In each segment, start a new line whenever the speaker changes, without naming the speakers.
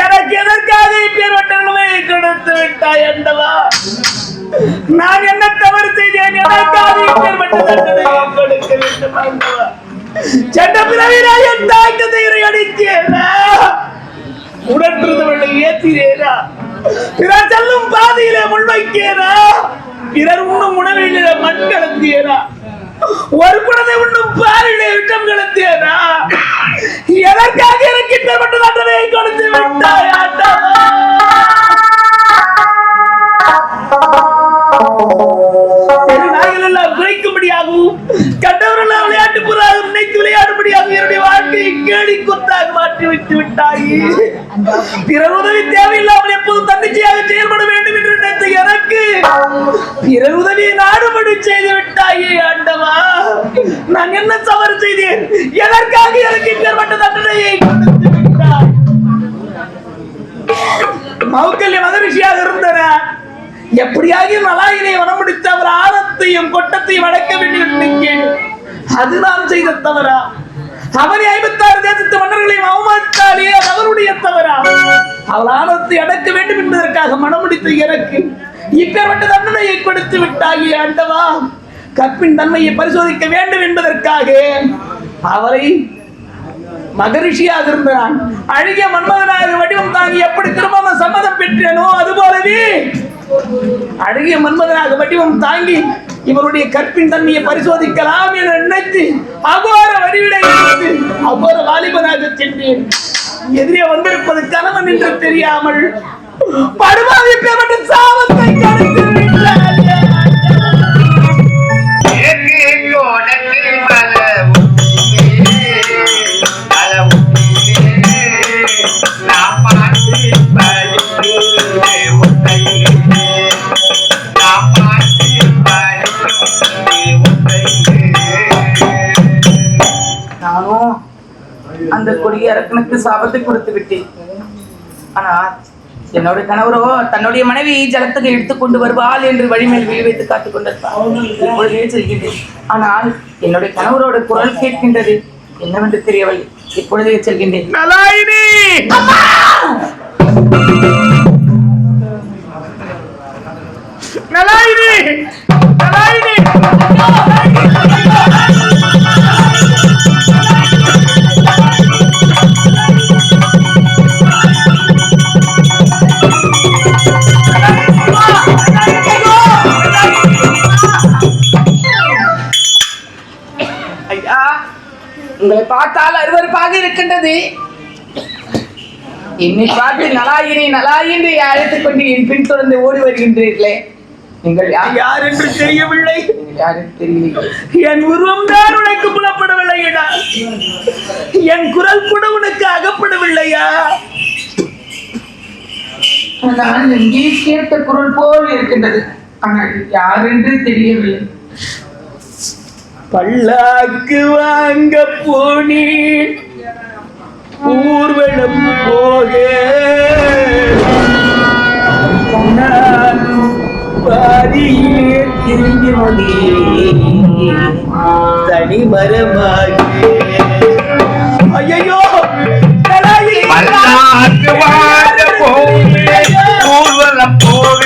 எனக்கு எதற்காக இப்பேற்பட்ட நிலைமையை கொடுத்து விட்டாய் ஆண்டவா? நான் என்ன தவறு செய்தேன்? எதற்காக இப்பேற்பட்ட தண்டனையை கொடுக்க வேண்டும் ஆண்டவா? சென்ற பிறவினால் என் தாய்க்கு தயிரை அடித்தேனா? உடன்பிறந்தவர்களை ஏற்றினேனா? பிறர் செல்லும் பாதையிலே முன்வைக்கிறேனா? பிறர் உண்ணும் உணவிலே மண் கலந்தேனா? ஒரு குழந்தை உண்ணும் பாலிலே விஷம் கலந்தேனா? எதற்காக எனக்கு இப்பேற்பட்ட தண்டனையை கொடுத்து விட்டாய் ஆண்டவா? குறைக்கும்படியாகவும் கண்டவர்கள் விளையாட்டு புறாக நினைத்து விளையாடும்படியாகவும் என்னுடைய வாழ்க்கையை கேடி குத்தாக மாற்றி வைத்து விட்டாயே. பிறர் உதவி தேவையில்லாமல் எப்போதும் தன்னிச்சையாக செயல்பட வேண்டும் என்று நினைத்த எனக்கு பிறர் உதவியை நாடுபடி செய்து விட்டாயே ஆண்டவா. நான் என்ன தவறு செய்தேன்? எதற்காக எனக்கு இப்பேற்பட்ட தண்டனையை கொடுத்து விட்டாய்? மௌக்கல்ய மகரிஷியாக இருந்தன எப்படியாக நலாயினை வனமுடித்து அவர் ஆனத்தையும் கொட்டத்தையும் அடக்க வேண்டும். அது நான் செய்த தவறா? அவனை 56 தேசத்து மன்னர்களையும் அவமானித்தாலே அது அவருடைய தவறா? அவள் ஆனத்தை அடக்க வேண்டும் என்பதற்காக மனமுடித்து எனக்கு இப்பேற்பட்ட தண்டனையை கொடுத்து விட்டாயே ஆண்டவா. கற்பின் தன்மையை பரிசோதிக்க வேண்டும் என்பதற்காக அவரை மகரிஷியாக இருந்தான். அழகிய மன்மதனாக வடிவம் தாங்கி எப்படி திரும்ப சம்மதம் பெற்றேனோ அதுபோலவே அழகிய மன்மதனாக வடிவம் தாங்கி இவருடைய கற்பின் தன்மையை பரிசோதிக்கலாம் என நினைத்து அகோர வடிவிலை அகோர வாலிபனாக சென்றேன். எதிரே வந்திருப்பது கணவன் என்று தெரியாமல் படுபாவி பெற்ற சாபத்தை கடந்து விட்டார். அந்த கொடிய அரக்கனுக்கு சாபத்தை கொடுத்து விட்டேன். ஆனா என்னுடைய கணவரோ தன்னுடைய மனைவி ஜலத்துக்கு எடுத்துக்கொண்டு வருவாள் என்று வழிமேல் வீடு வைத்து காத்துக் கொண்டிருப்பார். செல்கின்றேன். ஆனால் என்னுடைய கணவரோட குரல் கேட்கின்றது. என்னவென்று தெரியவில்லை. இப்பொழுதே செல்கின்றேன். உங்களை பார்த்தால் அருவருப்பாக இருக்கின்றது. என்னை பார்த்து நலாயினை நலாயினை அழைத்துக் கொண்டு என் பின் தொடர்ந்து ஓடி வருகின்றீர்களே, நீங்கள் யார் என்று தெரியவில்லை. என் உருவம் தான் உனக்கு புலப்படவில்லையா? என் குரல் கூட உனக்கு அகப்படவில்லையா? நான் எங்கே கேட்ட குரல் போல் இருக்கின்றது. ஆனால் யார் என்று தெரியவில்லை. பல்லாக்கு வாங்க போனேன் ஊர்வலம் போக பாதியே திரும்பி வந்தேன் தனி மரமாக. ஐயோ பல்லாக்கு வாங்க போனேன் ஊர்வலம் போக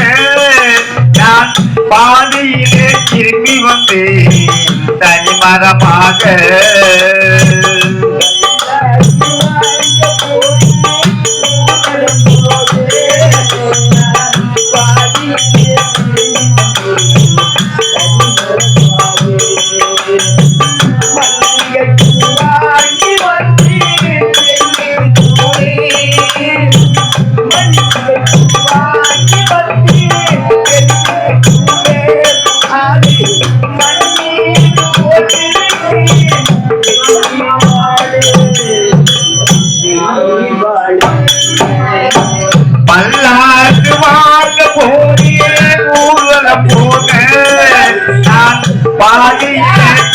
நான் பாதியிலே திரும்பி வந்தேன் தனி மரமாக.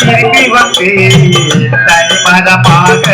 திரும்பி வந்தேன் தனி மரமாக.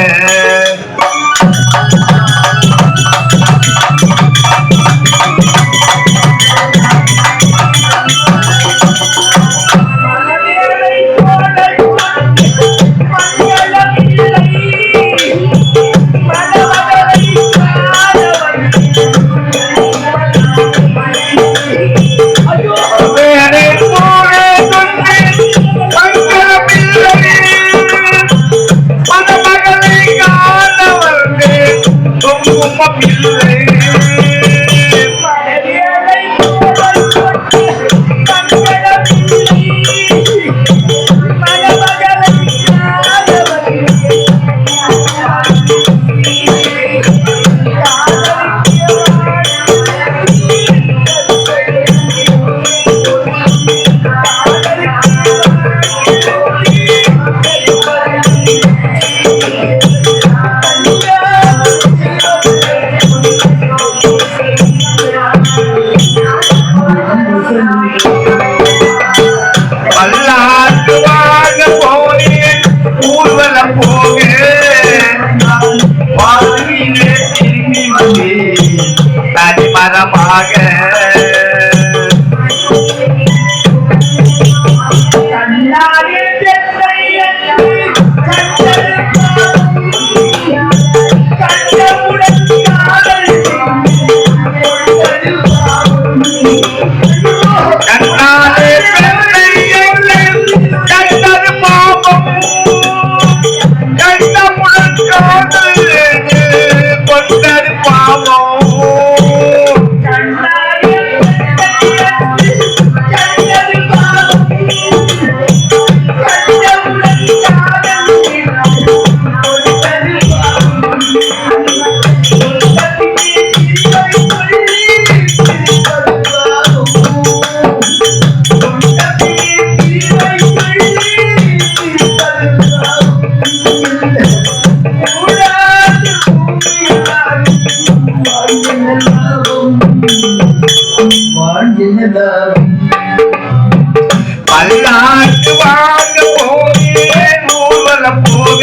பல்லாட்டு வாங்க போகிறேன் ஊர்வலம் போக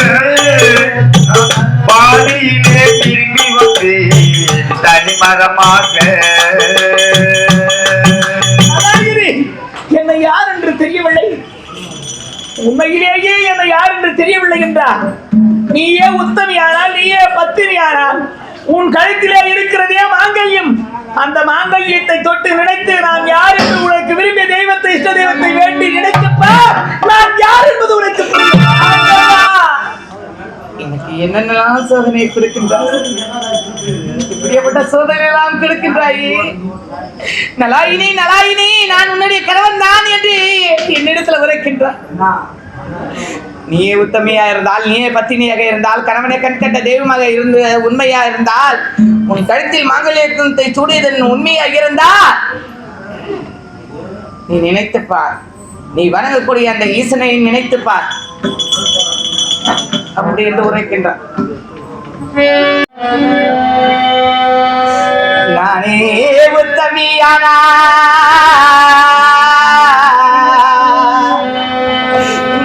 பாதியிலே திரும்பி வந்து தனிமரமாக
என்னை யார் என்று தெரியவில்லை, உண்மையிலேயே என்னை யார் என்று தெரியவில்லை என்றார். நீயே உத்தமியானால், நீயே பத்தினியானால், உன் கழுத்திலே இருக்கிறதே மாங்கல்யம். அந்த மாங்கல்யத்தை தொட்டு நினைத்து நான் யார் என்று உனக்கு விரும்பிய தெய்வத்தை, இஷ்ட தெய்வத்தை வேண்டி நினைக்கப்பா நான் யார் என்பது உனக்கு எனக்கு என்னென்னலாம் சோதனை கொடுக்கின்றாய், இப்படிப்பட்ட சோதனை எல்லாம் கொடுக்கின்றாயே. நலாயினி நலாயினி, நான் உன்னுடைய கணவன் தான் என்று என்னிடத்துல உரைக்கின்றான். நீயே உத்தமையா இருந்தால், நீயே பத்தினியாக இருந்தால், கணவனை கண்கண்ட தெய்வமாக இருந்து உண்மையா இருந்தால், உன் கழுத்தில் மாங்கல்யத்தை சூடியதன் உண்மையாக இருந்தால் நீ நினைத்துப்பார், நீ வணங்கக்கூடிய அந்த ஈசனை நினைத்துப்பார் அப்படி என்று உரைக்கின்றார். நானே உத்தமியானா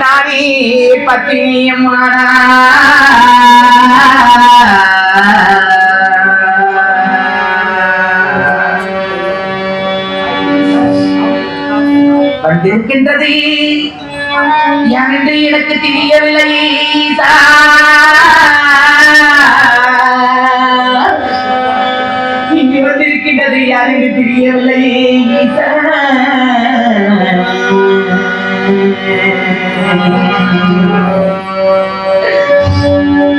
நானே பத்தினியம்மானா வந்திருக்கின்றது யார் என்று எனக்கு தெரியவில்லை. இங்கு வந்திருக்கின்றது யார் என்று தெரியவில்லை.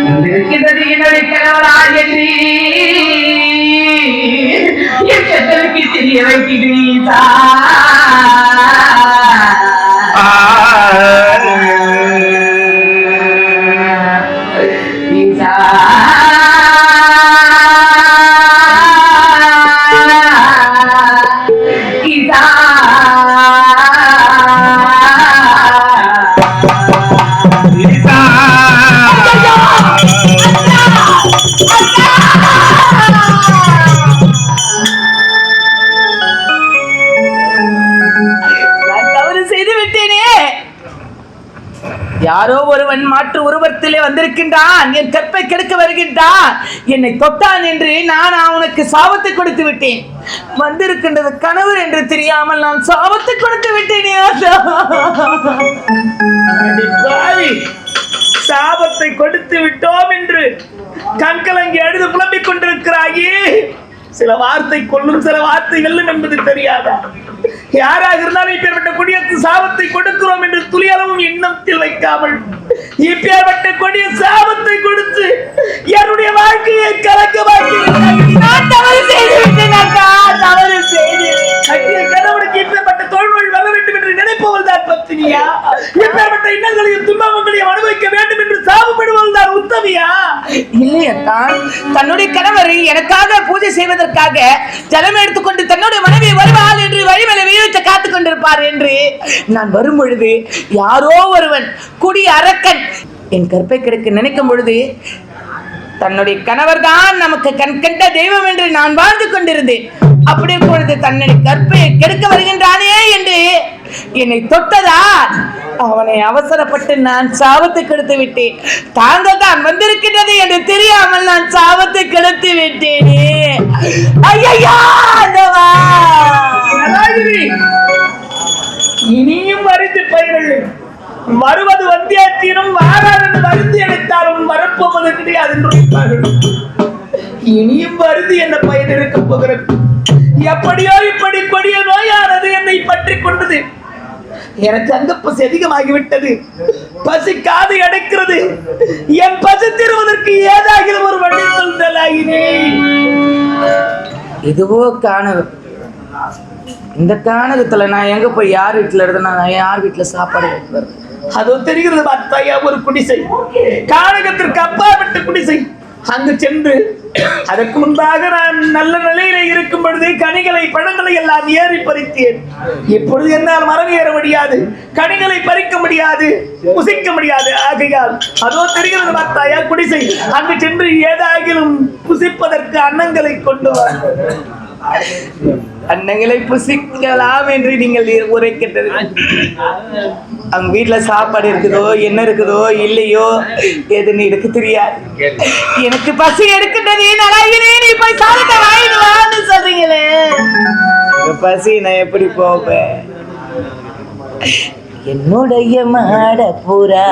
வந்திருக்கின்றது என்னுடைய கணவராய் என்று எங்களுக்கு தெரிய வைக்கிறீர்களா? யாரோ ஒருவன் மாற்று உருவத்திலே வந்திருக்கின்றான், என் கற்பை கெடுக்க வருகின்றான், என்னை தொட்டான் என்று நான் அவனுக்கு சாபத்தை கொடுத்து விட்டேன். வந்திருக்கின்றது கணவர் என்று தெரியாமல் நான் சாபத்தை கொடுத்து விட்டேனே. சாபத்தை கொடுத்து விட்டோம் என்று கண்கலங்கி அழுது புலம்பிக் கொண்டிருக்கிறாயே. சில வார்த்தை கொள்ளும், சில வார்த்தை வெல்லும் என்பது தெரியாதா? யாராக இருந்தாலும் இப்பேற்பட்ட கொடியத்து சாபத்தை கொடுக்கிறோம் என்று துளியளவும் எண்ணத்தில் வைக்காமல் இப்பேற்பட்ட கொடிய சாபத்தை கொடுத்து என்னுடைய வாழ்க்கையை கலக்கமாக்கி தவறு செய்துவிட்டேன். கணவனுக்கு இப்பேற்பட்ட தோல்வழி வர வேண்டும் என்று நினைப்பவள் தான் பத்தினியா? இப்பேற்பட்ட இன்னல்களையும் துன்பங்களையும் அனுபவிக்க வேண்டும் என்று சாபப்படுவள் தான் உத்தமியா? இல்லையத்தான், தன்னுடைய கணவர் எனக்காக பூஜை செய்வதற்காக ஜலம் எடுத்துக்கொண்டு தன்னுடைய மனைவி வருவாள் என்று வழிமலை வீழ்த்த காத்துக் கொண்டிருப்பார் என்று நான் வரும் பொழுது யாரோ ஒருவன் குடி அரக்கன் என் கற்பை கிடக்க நினைக்கும் பொழுது தன்னுடைய கணவர் தான் நமக்கு கண்கண்ட தெய்வம் என்று நான் வாழ்ந்து கொண்டிருந்தேன். அப்படி பொழுது தன்னுடைய கற்பை கெடுக்க வருகின்றானே என்று என்னை தொட்டதா அவனை அவசரப்பட்டு நான் சாபத்தை கெடுத்து விட்டேன். தாங்கள் தான் வந்திருக்கின்றது என்று தெரியாமல் நான் சாபத்தை கெடுத்து விட்டேனே. ஐயா வருவது வந்தியாற்றினும் வாராதென்று வருந்தி அழைத்தாலும் வரப்போவது கிடையாது என்று வைப்பார்கள். இனியும் வருந்தி என்ன பயன் இருக்க போகிறது? எப்படியோ இப்படி கொடிய நோயானது என்னை பற்றி கொண்டது. எனக்கு அங்க பசி அதிகமாகிவிட்டது. பசி காது அடைக்கிறது. என் பசி தீர்வதற்கு ஏதாகிலும் ஒரு வழி சொல்தலாகினே.
இதுவோ காணகம். இந்த காணகத்துல நான் எங்க போய் யார் வீட்டுல இருந்தேன்னா நான் யார் வீட்டுல சாப்பாடு வைக்கிறது?
அதோ தெரிகிறது பார்த்தாயா, ஒரு குடிசை, காணகத்திற்கு அப்பாற்பட்ட குடிசை. அங்கு சென்று அதற்கு முன்பாக நான் நல்ல நிலையில இருக்கும் பொழுது கனிகளை பழங்களை எல்லாம் ஏறி பறித்தேன். இப்பொழுது என்னால் மரம் ஏற முடியாது, கனிகளை பறிக்க முடியாது, புசிக்க முடியாது. ஆகையால் அதோ தெரிகிறது பார்த்தாயா குடிசை, அங்கு சென்று ஏதாகிலும் புசிப்பதற்கு அன்னங்களை கொண்டு வா.
அன்னங்களை புசிக்கலாம் என்று நீங்கள் உரைக்கின்றது. அவங்க வீட்டுல சாப்பாடு இருக்குதோ என்ன இருக்குதோ இல்லையோ எதுன்னு எனக்கு தெரியாது. எனக்கு பசி எடுக்கின்றது. நீ போய் சாதத்தை வாங்கிட்டு வான்னு சொல்றீங்களே, பசி நான் எப்படி போவேன்? என்னுடைய மாட பூரா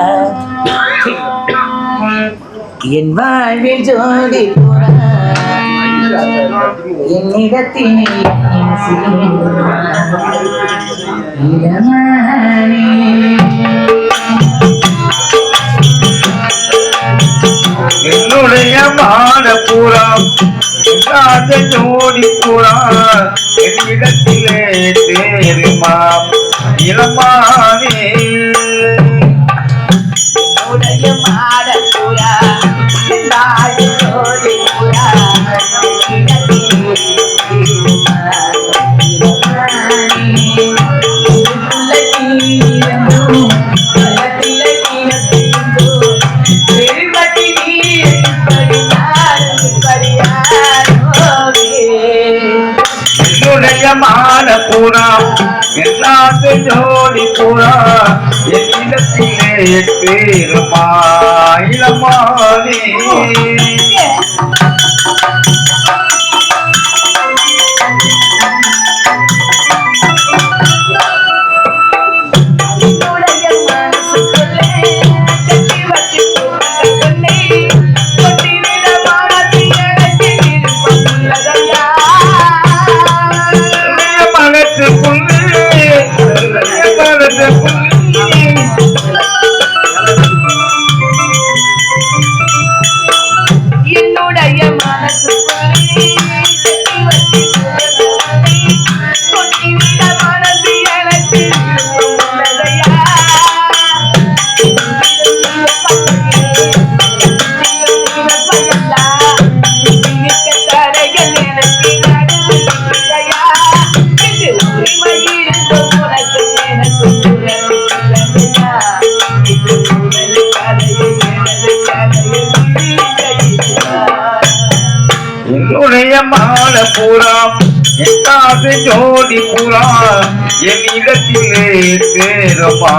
என் வாழ்வில் ஜோதி பூரா என்னிடத்தினே
என்னுடைய மாட பூரா ஜோடி பூரா என்னிடத்திலே தேருமா இளமானே.
என்னுடைய மாட பூரா ஜோடி பூரா
மான பூரா எல்லாத்து ஜோடி பூரா என்னிடத்திலே தேருமா இளமானே. மாட பூரா எட்டாவது ஜோடி பூரா என்னிடத்திலே தேருமா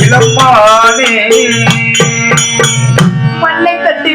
இளமானே.
மண்ணை கட்டி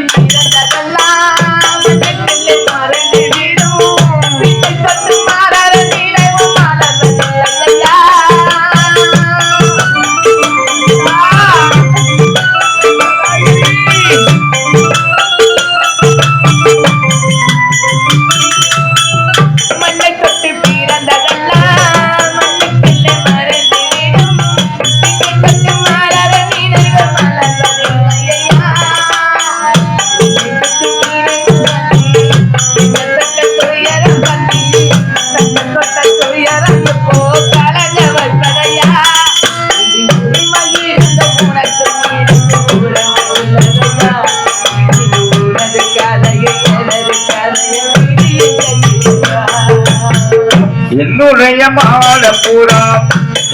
என்னுடைய மாட பூரா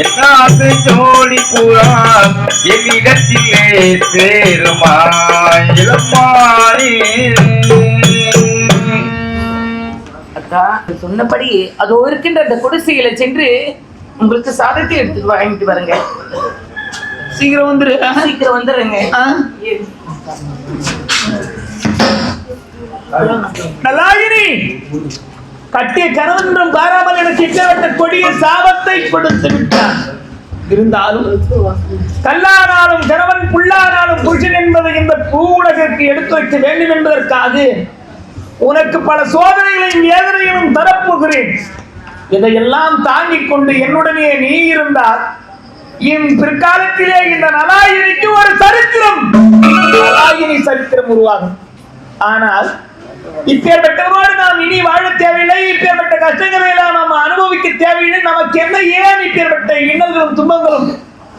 எல்லாத்து ஜோடி பூரா என்னிடத்திலே தேருமா இளமானே.
அக்கா சொன்னபடி அதோ இருக்கின்ற அந்த குடிசையில சென்று உங்களுக்கு சாதத்தை எடுத்துட்டு வாங்கிட்டு வரங்க.
சீக்கிரம் வந்துரு.
சீக்கிரம் வந்துடுங்க.
நலாயினி, கட்டிய கணவன்றும் பாராமல் எனக்கு இட்டவட்ட கொடிய சாபத்தை கொடுத்து விட்டான். இருந்தாலும் கல்லானாலும் கணவன் புல்லானாலும் புருஷன் என்பதை இந்த பூவுலகிற்கு எடுத்து வைக்க வேண்டும் என்பதற்காக உனக்கு பல சோதனைகளையும் வேதனைகளும் தரப்போகிறேன். இதையெல்லாம் தாங்கிக் கொண்டு என்னுடனே நீ இருந்தால் என் பிற்காலத்திலே இந்த நலாயினிக்கு ஒரு சரித்திரம், நலாயினி சரித்திரம் உருவாகும். ஆனால் இப்பேற்பட்டவரோடு நாம் இனி வாழ தேவையில்லை, இப்பேற்பட்ட கஷ்டங்களை எல்லாம் நாம் அனுபவிக்க தேவையில்லை. நமக்கு என்ன ஏன் இப்பேற்பட்ட இன்னல்களும் துன்பங்களும்?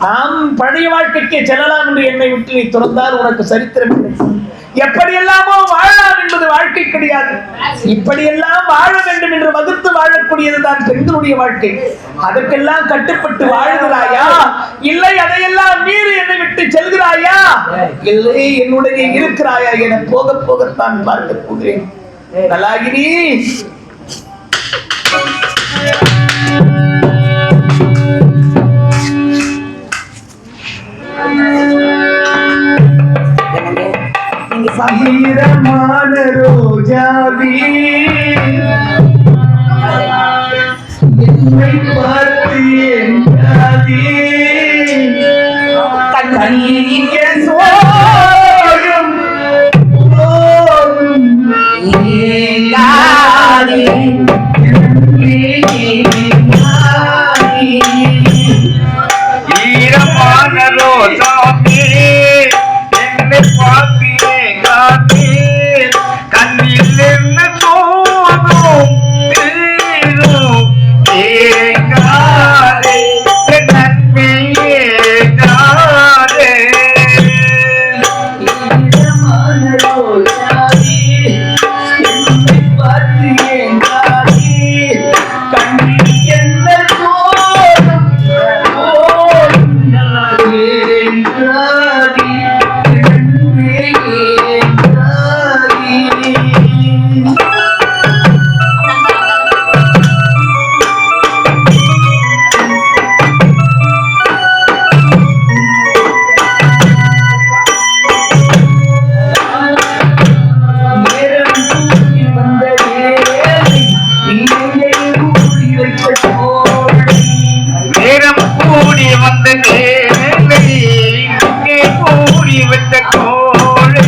நாம் பழைய வாழ்க்கைக்கு செல்லலாம் என்று என்னை விட்டு நீ துறந்தால் உனக்கு சரித்திரம் இல்லை. எப்படியெல்லாமோ வாழலாம் என்பது வாழ்க்கை கிடையாது. இப்படியெல்லாம் வாழ வேண்டும் என்று வகுத்து வாழக்கூடியதுதான் பெண்களுடைய வாழ்க்கை. அதற்கெல்லாம் கட்டுப்பட்டு வாழுகிறாயா, இல்லை அதையெல்லாம் மீறி என்னை விட்டு செல்கிறாயா, இல்லை என்னுடைய இருக்கிறாயா என போக போகத்தான் பார்க்க போகிறேன். நலாகினி,
ஈரமான ரோஜாவே என்னை பார்த்து என்றாதே, கண்ணீர் சோழும் ஏங்காதே,
ஈரமான ரோஜாவே என்னை பார்த்து கண்ணில் என்ன தோணும் ஏங்காதே நன்மை ஏங்காதே.
ஈரமான ரோஜாவே என்னை பார்த்து ஏங்காதே, கண்ணில் என்ன தோணும் ஏங்காதே.
நேரம் கூடி வந்த நேரை இங்கே கூடி வந்த கோழை,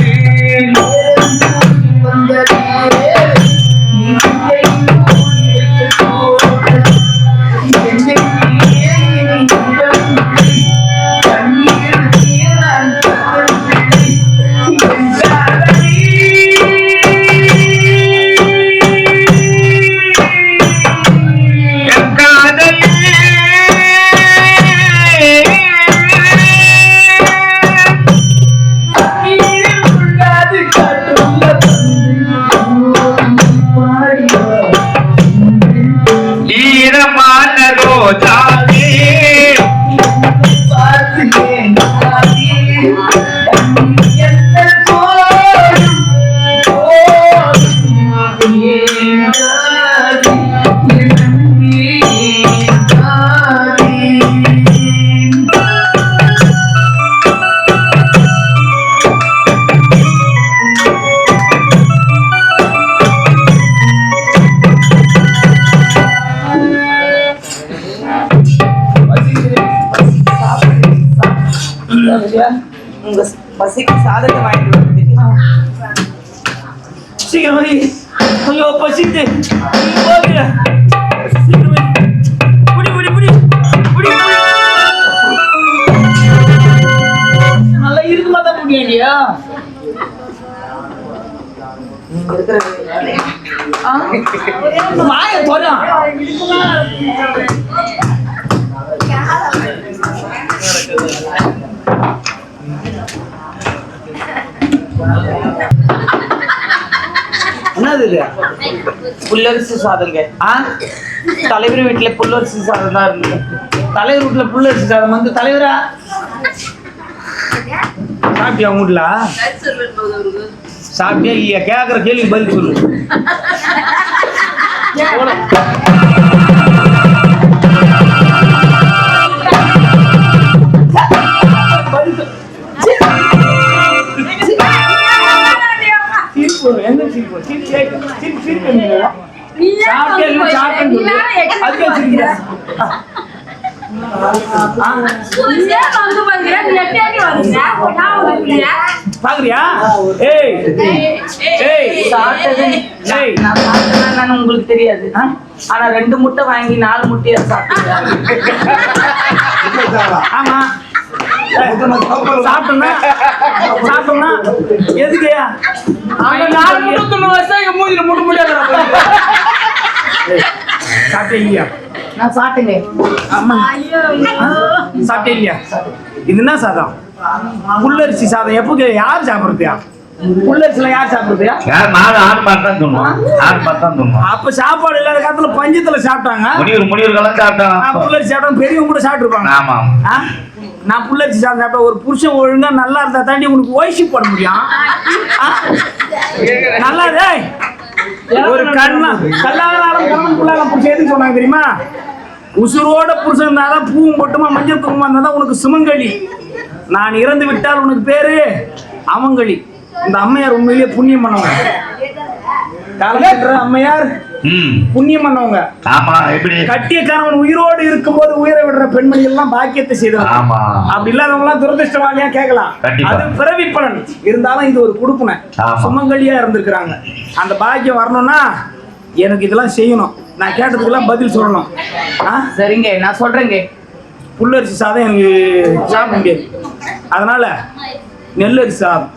ஈரமான ரோஜாவே
பார்த்து ஏங்காதே, என்ன தோணும் ஏங்காதே, ஏங்காதே. உங்க பசிக்கு சாதத்தை வாங்கிட்டு வந்து
சீக்கிரம் வை. ஐயோ பசித்து போகிற. சீக்கிரம் வை. புடி புடி புடி புடி. நல்லா இருக்குமா தான் முடியும் இல்லையா? வாய போறா.
என்னது இது? புல்லரிசி சாதங்க. தலைவர் வீட்டுல புல்லரிசி சாதம் தான் இருந்தது. தலைவர் வீட்டுல புல்லரிசி சாதம் வந்து தலைவரா சாப்பிட்டியா? உங்க வீட்டுல சாப்பிட்டியா இல்லையா? கேட்கற கேள்வி பதில் சொல்லு.
பாக்குறியா? ஏய் ஏய்
சாப்பிட்டது
ஏய்
நான் சாப்பிட்டேன்னு உங்களுக்கு தெரியாது. ஆனா 2 முட்டை வாங்கி 4 முட்டையை சாப்பிட்டேன்.
ஆமா சாப்பிட்டோம்னா எதுக்கு
அவங்க 4 முட்டை தின்னு வச்சா எங்க மூஞ்சில முட்டை முடியாது.
சாப்பிட்டே இல்லையா?
நான் சாப்பிட்டேங்க.
ஆமா சாப்பிட்டே இல்லையா? இது என்ன சாதம்? புல்லரிசி சாதம். எப்போ யார் சாப்பிடுறதுயா? புல்லரிசில யார் சாப்பிடுறதுயா? அப்ப சாப்பாடு இல்லாத காலத்துல பஞ்சத்துல சாப்பிட்டாங்க. புல்லரிசி சாப்பிட்டா பெரியவங்க கூட சாப்பிட்டுருப்பாங்க. நான் புல்லரிசி சாதம் சாப்பிட்டா ஒரு புருஷன் ஒழுங்கா நல்லா இருந்தா தாண்டி உனக்கு ஓய்ச்சி போட முடியும். நல்லா ஒரு கல்யாணம் புருஷன் எதுக்கு சொன்னாங்க தெரியுமா? உசுரோட புருஷன் இருந்தாதான் பூவும் பொட்டுமா மஞ்சள் குங்குமம் இருந்தாதான் உனக்கு சுமங்கலி. நான் இறந்து விட்டால் உனக்கு பேரு அவங்களி. இந்த அம்மையார் உண்மையிலேயே புண்ணியம் பண்ணவங்க. அம்மையார் புண்ணியம் பண்ணவங்க. கட்டிய கணவன் உயிரோடு இருக்கும் போது உயிரை விடுற பெண்மணிகள் எல்லாம் பாக்கியத்தை செய்தவங்க. அப்படி இல்லாதவங்க எல்லாம் துரதிருஷ்டவாளியா கேட்கலாம். அது பிறவி பலன். இருந்தாலும் இது ஒரு குடுப்புன சுமங்கலியா இருந்திருக்கிறாங்க. அந்த பாக்கியம் வரணும்னா எனக்கு இதெல்லாம் செய்யணும். நான் கேட்டதுக்கெல்லாம் பதில் சொல்லணும்.
சரிங்க, நான் சொல்றேங்க.
புல்லரிசி சாதம் எனக்கு சாப்பிட முடியாது. அதனால நெல்லரிசி சாதம்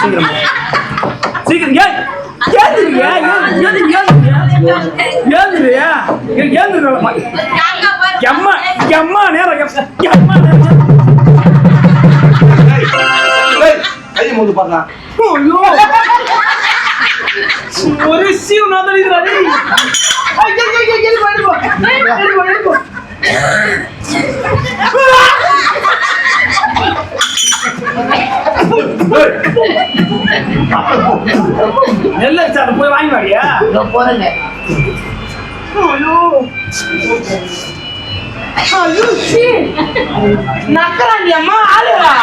சீக்கிரம் சீக்கிரம் ஒரு நெல்லை சார் போய் வாங்கி வாடியா?
போறேங்க. நக்கறாண்டி அம்மா ஆளுவா.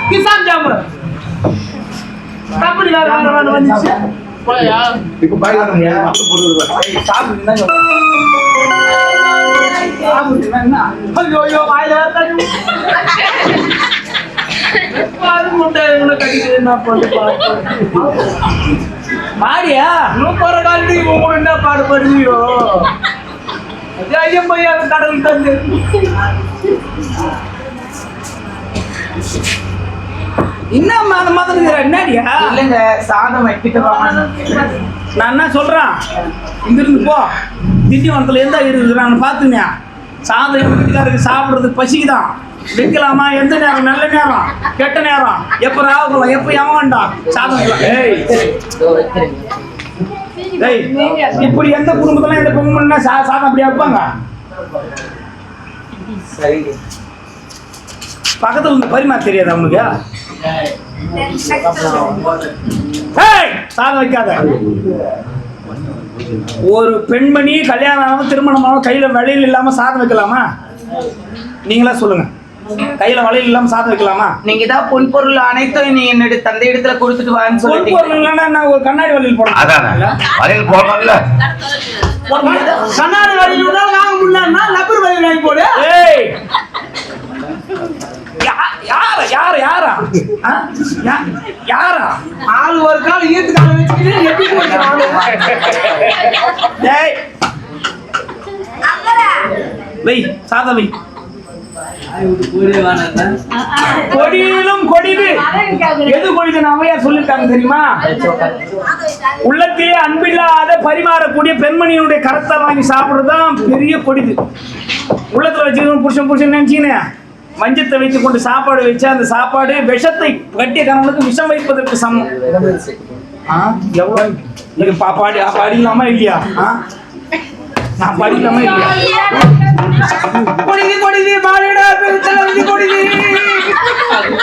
கிசான் ஜாமுன் பாடியா இன்னும் போற காலத்துக்கு என்ன பாடுபடுவியோ? ஜெயம் பையா கடல் தந்து என்னம்மா அந்த மாதிரி என்னடியா?
இல்லைங்க, சாதம் வைக்கிட்டு
நான் என்ன சொல்றேன், இங்கிருந்து போ. திண்டிவனத்துல எந்த இருக்குது நான் பாத்துங்க. சாதம் எங்க வீட்டுக்காரருக்கு சாப்பிடுறதுக்கு பசிக்குதான். வைக்கலாமா? எந்த நேரம்? நல்ல நேரம், கெட்ட நேரம், எப்ப ராவலாம், எப்ப ஏமாண்டாம் சாதம். இப்படி எந்த குடும்பத்துல எந்த பொங்கல்னா சாதம் அப்படியே வைப்பாங்க? பக்கத்துல இருந்து பரிமாற தெரியாது அவனுக்கு? சாதம் வைக்காத. ஒரு பெண்மணி கல்யாணம் திருமணமான கையில வளையல் இல்லாம சாதம் வைக்கலாமா? நீங்களா சொல்லுங்க. கையில வளையல் இல்லாம சாதம் வைக்கலாமா?
நீங்க தான் பொன் பொருள் அனைத்தும் நீ என்னுடைய தந்தை இடத்துல கொடுத்துட்டு வான்னு
சொல்லிட்டு பொன் பொருள் இல்லைன்னா நான் ஒரு கண்ணாடி வளையல் போடுறேன்.
வளையல் போடணும்ல.
கண்ணாடி வளையல் வாங்க முடியலன்னா லப்பர் வளையல் வாங்கி போடு. யாரா ஆள் ஒரு கால் ஈர்த்துக்கால வச்சுக்கிட்டு எப்படி போடுறாங்க? வை சாதம் வை. கொடியிலும் கொடிது எது கொடிது அவையா சொல்லிருக்காங்க தெரியுமா? உள்ளத்திலே அன்பில்லாத பரிமாறக்கூடிய பெண்மணியினுடைய கரத்தை வாங்கி சாப்பிடுறதுதான் பெரிய கொடிது. உள்ளத்துல வச்சுக்கணும் புருஷன் புருஷன் நினைச்சீங்க. மஞ்சத்தை வைத்துக் கொண்டு சாப்பாடு வச்சு அந்த சாப்பாடு விஷத்தை கட்டிய கணவனுக்கு விஷம் வைப்பதற்கு சமம். எவ்வளவு படிக்கலாமா இல்லையா? நான் படிக்கலாமா இல்லையா? கொடிது கொடிது பாலிடா பெருத்தல வந்து கொடிது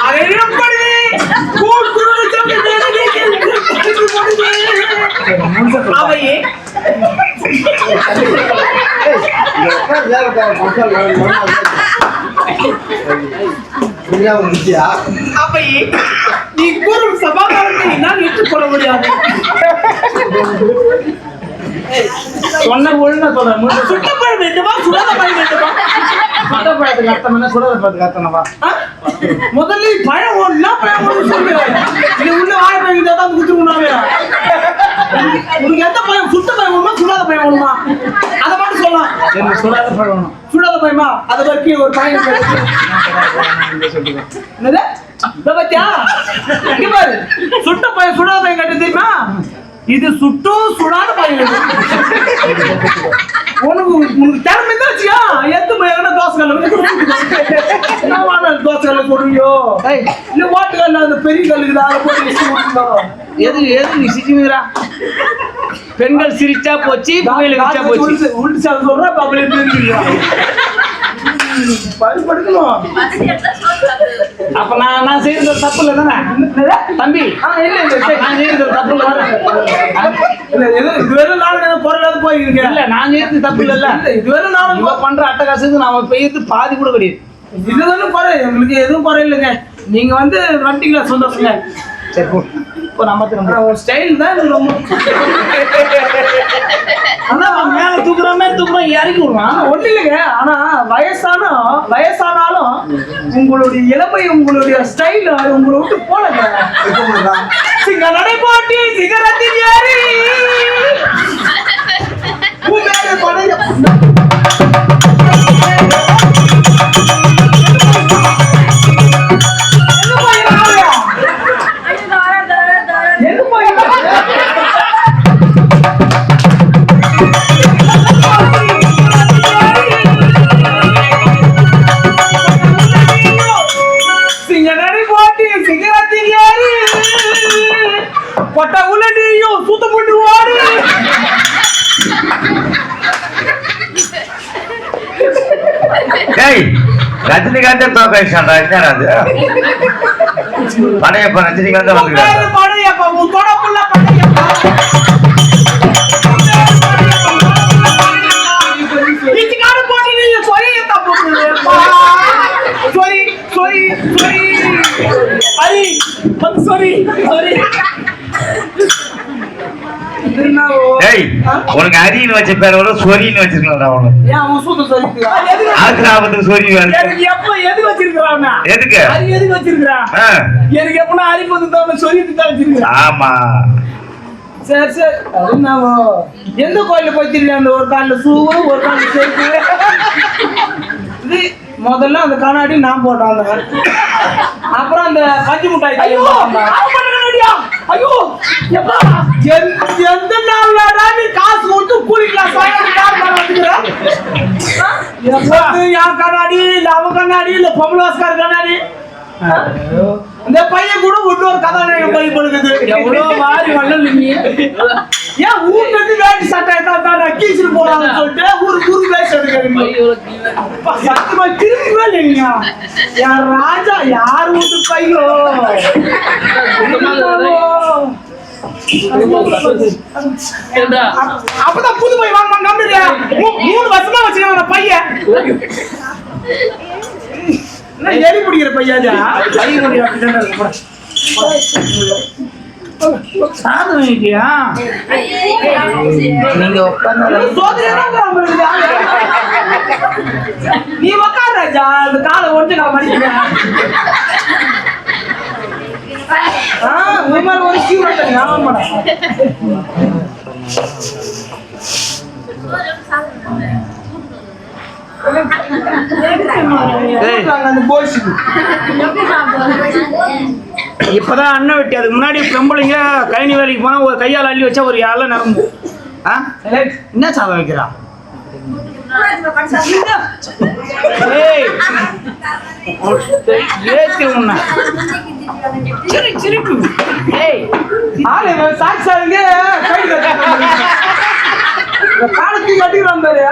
அரையும் கொடிது கூடுகுரு சம்பந்தே கொடிது அவையே
அப்ப நீ கூறும் சபாகாரத்தை என்னால் ஏற்றுக்கொள்ள முடியாது.
சொன்ன ஒழுங்கா சொல்றேன்.
சுட்டப்பழம் வேண்டுமா சுடாத பழம் வேண்டுமா?
சுட்டப்பழத்துக்கு அர்த்தம் என்ன, சுடாத பழத்துக்கு அர்த்தம்வா?
முதல்ல பழம் ஒண்ணா பழம் ஒண்ணு சொல்லுவேன். இது உள்ள வாழைப்பழம் தான் குத்து உண்ணாவே. உனக்கு எந்த பழம், சுட்ட பழம் வேணுமா சுடாத பழம் வேணுமா? அதை மட்டும் சொல்லலாம்.
எனக்கு சுடாத பழம் வேணும்.
சுடாத பழமா? அதை பற்றி ஒரு பழம் என்னது பத்தியா? இங்க பாரு, சுட்ட பழம் சுடாத பழம் கேட்டு தெரியுமா? இது சுட்டும் சுடாத பழம். உனக்கு திறமை இருந்துச்சியா எத்து போய் தோசைக்கல்ல தோசைக்கல்ல போடுவியோ இல்ல வாட்டுக்கல்ல அந்த பெரிய கல்லுக்கு அதை போட்டு
எது நீ சிரிச்சுங்கிறா? பெண்கள் சிரிச்சா போச்சு, புகையில சிரிச்சா போச்சு.
உள்ட்டு சார் சொல்ற பாப்பா படுக்கணும்.
அப்ப நான் செய்யறது தப்பு இல்லை தானே தம்பி? நான் செய்யறது தப்பு இல்லை.
இதுவரை நானும் பொருளாத போயிருக்கேன்.
இல்ல நான் செய்யறது தப்பு இல்ல.
இதுவரை நானும்
பண்ற அட்டகாசுக்கு நாம பெய்யறது பாதி கூட கிடையாது.
இதுதானே குறை, எங்களுக்கு எதுவும் குறை இல்லைங்க. நீங்க வந்து வண்டிங்களா சந்தோஷங்க.
சரி போ, இப்போ நம்ம
ஸ்டைல் தான் எனக்கு ரொம்ப.
ஆனா மேல தூக்குறோமே தூக்குறோம், இறக்கி விடுவான்.
ஒண்ணு இல்லைங்க. ஆனா வயசானாலும் உங்களுடைய இளமை, உங்களுடைய ஸ்டைல் உங்களை விட்டு போலங்க. சிங்க நடைபாட்டி சிகரத்தின் ஏறி கொட்ட உள்ளடியும் சூத்த போட்டு ஓடு.
ரஜினிகாந்தே தோக்கடிச்சான்டா. என்ன அது படையப்பா? ரஜினிகாந்தே வந்துருக்காரு.
படையப்பா உன் தொடப்புள்ள படையப்பா. இதுக்கான போட்டு நீ சொல்லியத்தா போட்டுப்பா. Sorry sorry sorry
I sorry sorry.
உனக்கு அரின்னு வச்ச பேர் சொரின்னு வச்சிருக்கலாம்.
எதுக்கு வச்சிருக்கான்?
எதுக்கு
எதுக்கு வச்சிருக்கான்? எனக்கு எப்பனா அரி வந்து சொல்லிட்டு தான் வச்சிருக்கேன்.
ஆமா
சரி சரி. எந்த கோயில போய் தெரியல? அந்த ஒரு காலில் சூவு, ஒரு காலில் சேர்த்து. முதல்ல அந்த கண்ணாடி நான் போட்டோம். அப்புறம் அந்த பஞ்சு மிட்டாய்
ஐயோ
எந்த நாள்லடா நீ காசு கொடுத்து கூலிக்கலாம்? என் கண்ணாடி இல்ல அவன் கண்ணாடி இல்ல பொம்பளாஸ்கார கண்ணாடி. இந்த பையன் கூட இன்னொரு கதாநாயகம் பை பண்ணுது.
எவ்வளவு மாறி வரல நீ.
ஏன் ஊர் கட்டி வேட்டி சட்டை கீச்சிட்டு போறாங்கன்னு சொல்லிட்டு ஊரு வேஸ்ட் எடுக்கிறீங்க. சத்தியமா திரும்பவே இல்லைங்க. என் ராஜா யார் வீட்டு பையோ? அப்பதான் புது பை வாங்க நம்பிடுறியா? 3 வருஷமா வச்சுக்க பையன். எரி பிடிக்கிற பையாஜா
சாதம் வைக்கியா? நீங்க
நீ உக்கார் ராஜா. அந்த காலை ஒன்று நான் மடிக்கிறேன். ஒரு கியூ
இப்பதான் அண்ணன் வெட்டி. அதுக்கு முன்னாடி பெம்பளைங்க கழனி வேலைக்கு போனா ஒரு கையால் அள்ளி வச்சா ஒரு யாழ நரம்பு. என்ன சாதம் வைக்கிறா?
காலத்துக்கு கட்டிக்கிறான் பாரு.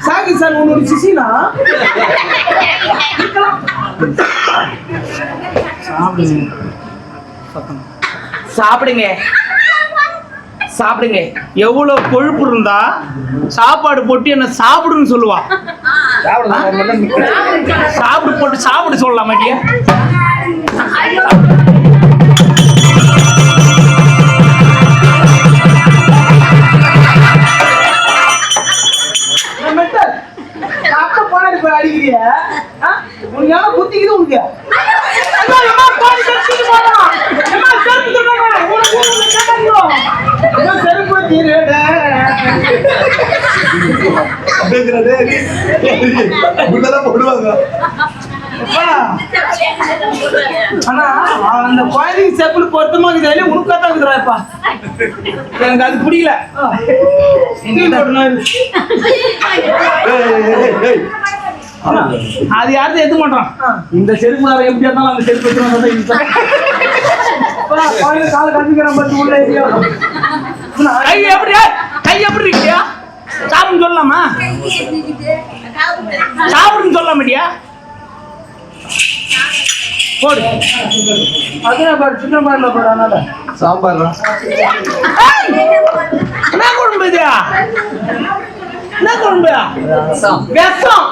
சாகி சார் உன்னோட சிசினா
சாப்பிடுங்க
சாப்பிடுங்க.
எவ்வளவு கொழுப்பு இருந்தா சாப்பாடு போட்டு என்ன சாப்பிடுன்னு சொல்லுவா. சாப்பிடு போட்டு சாப்பிடு சொல்லலாம் மாட்டியா? அடிக்கிறியா உனக்கு புத்திக்குது உனக்கு போடுவாங்க. ஆனா அந்த குழந்தைக்கு செப்பல் பொருத்தமா இருக்குது, உனக்காத்தான் இருக்குறாப்பா. எனக்கு அது பிடிக்கல. அது யாரும் எது மாட்டான். இந்த செருப்பு எப்படி இருந்தாலும் அந்த செருப்பு கால கண்டிக்கிறேன். கை எப்படியா கை எப்படி இருக்கியா? சாப்பிடுன்னு சொல்லலாமா? சாப்பிடுன்னு சொல்ல மாட்டியா? போடு. அதுதான் பாரு, சின்ன பாருல போடு. அதனால சாம்பார் என்ன குழம்பு இது? என்ன குழம்பு? விஷம்.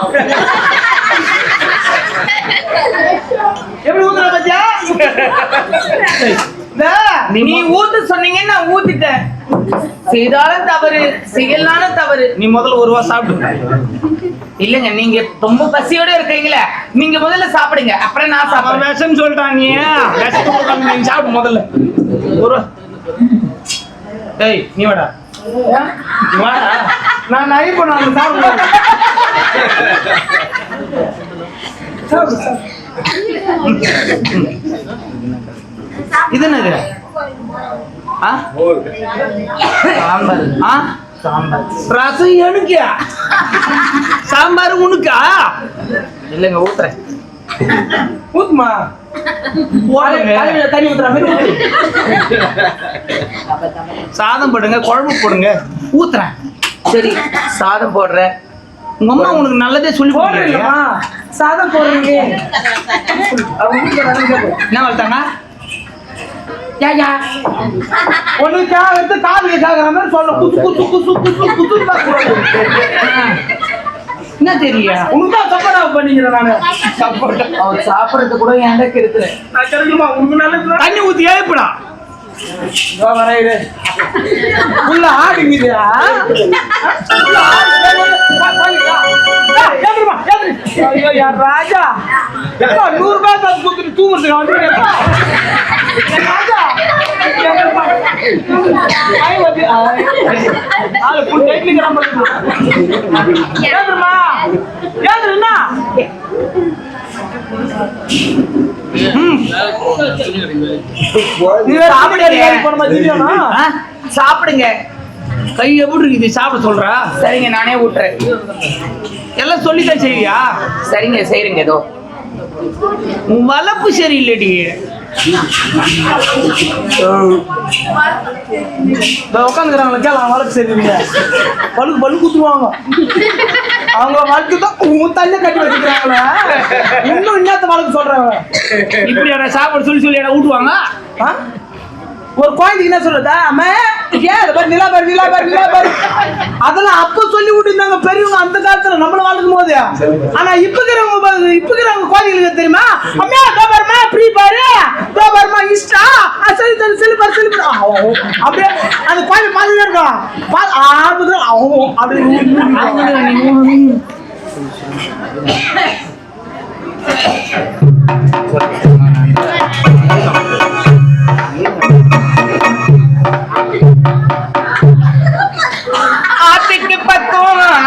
எப்படி ஊத்துற பத்தியா?
நீ ஊத்து சொன்னீங்க, நான் ஊத்திட்டேன். செய்தாலும் தவறு, செய்யலான தவறு.
நீ முதல்ல ஒரு வா சாப்பிடு.
இல்லங்க, நீங்க ரொம்ப பசியோட இருக்கீங்களே, நீங்க முதல்ல சாப்பிடுங்க, அப்புறம் நான் சாப்பிடுறேன்.
விஷம் சொல்லிட்டான். நீ நீ சாப்பிடு முதல்ல. ஒரு ஏய் நீ வாடா. வாடா. நான் நகை பண்ண சாப்பிடு. இது என்னது?
சாம்பார்.
சாம்பார் ரசம் எனக்கா? சாம்பார் உனக்கா?
இல்லங்க, ஊத்துறேன்.
ஊத்துமா? தண்ணி ஊத்துற மாதிரி சாதம் போடுங்க, குழம்பு போடுங்க. ஊத்துறேன்.
சரி, சாதம் போடுறேன்.
உங்க அம்மா உனக்கு நல்லதே சொல்லி போடுறீங்க.
சாதம் போடுறீங்க.
என்ன வளர்த்தாங்க?
ஒண்ணுக்கு காதுக்கு கேக்குற மாதிரி சொல்ல. குத்து குத்து குத்து குத்து குத்து. என்ன தெரியல
உனக்கு சப்போர்ட் பண்ணிக்கிறேன் நானு.
சப்போர்ட் அவன் சாப்பிடறது கூட எனக்கு இருக்குது.
நான் கிடைக்குமா உனக்கு நல்லது? தண்ணி ஊத்தி ஏப்படா. வரையிடு உள்ள ஆடுங்குது. ஐயோ யார் ராஜா 100 ரூபாய் தான் கொடுத்துட்டு தூங்குறதுக்கு வந்து ராஜா
சாப்பிடுங்க.
கை எப்படி இருக்குது? சாப்பிட சொல்றா?
சரிங்க, நானே ஊட்டுறேன்.
எல்லாம் சொல்லித்தான் செய்வியா?
சரிங்க, செய்யுங்க. ஏதோ
உன் வளர்ப்பு சரியில்லடி. உட்காந்துக்கிறாங்களா கேள வளர்ப்பு சரியில்லைங்க. பழுக்கு பழு குத்துவாங்க. அவங்க வளர்க்கு தான் தண்ணி கட்டி வச்சுக்கிறாங்களா? இன்னும் இன்னத்த வளர்க்கு சொல்றாங்க. இப்படி சாப்பாடு சொல்லி சொல்லி ஊட்டுவாங்க. ஒரு குழந்தைக்கு என்ன சொல்றதா? அம்மா ஏன் நிலா பாரு நிலா பாரு நிலா பாரு. அதெல்லாம் அப்ப சொல்லி விட்டுருந்தாங்க பெரியவங்க அந்த காலத்துல நம்மள வாழ்க்கும் போது. ஆனா இப்ப இருக்கிறவங்க குழந்தைங்களுக்கு தெரியுமா? அம்மா பாருமா ஃப்ரீ பாரு, பாருமா இன்ஸ்டா, சரி சரி செல்லு பாரு செல்லு பாரு. அப்படியே அந்த குழந்தை பார்த்துட்டே இருக்கும்.